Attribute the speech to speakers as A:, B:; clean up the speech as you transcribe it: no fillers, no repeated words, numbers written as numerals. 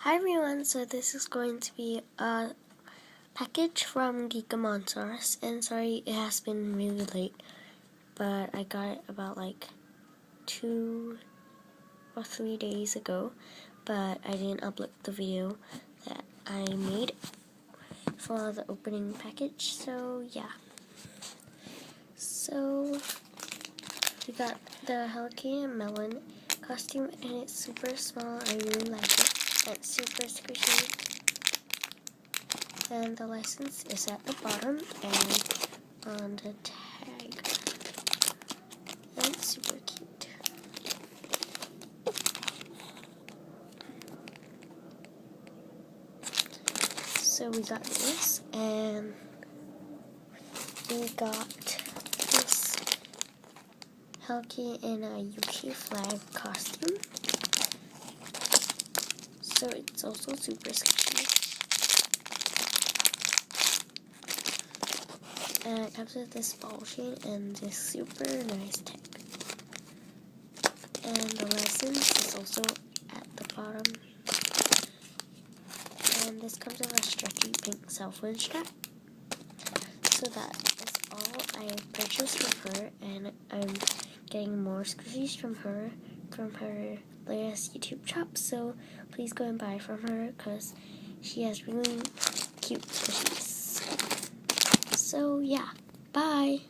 A: Hi everyone, so this is going to be a package from Geekamonsaurus, and sorry it has been really late, but I got it about like 2 or 3 days ago, but I didn't upload the video that I made for the opening package, so yeah. So we got the Hello Kitty Melon costume, and it's super small. I really like it. It's super squishy. And the license is at the bottom and on the tag. And it's super cute. So we got this, and we got this Hello Kitty in a UK flag costume. So it's also super squishy. And it comes with this ball chain and this super nice tag. And the license is also at the bottom. And this comes with a stretchy pink cellphone strap. So that is all I purchased from her, and I'm getting more squishies from her latest YouTube shop. So please go and buy from her because she has really cute squishies. So yeah, bye!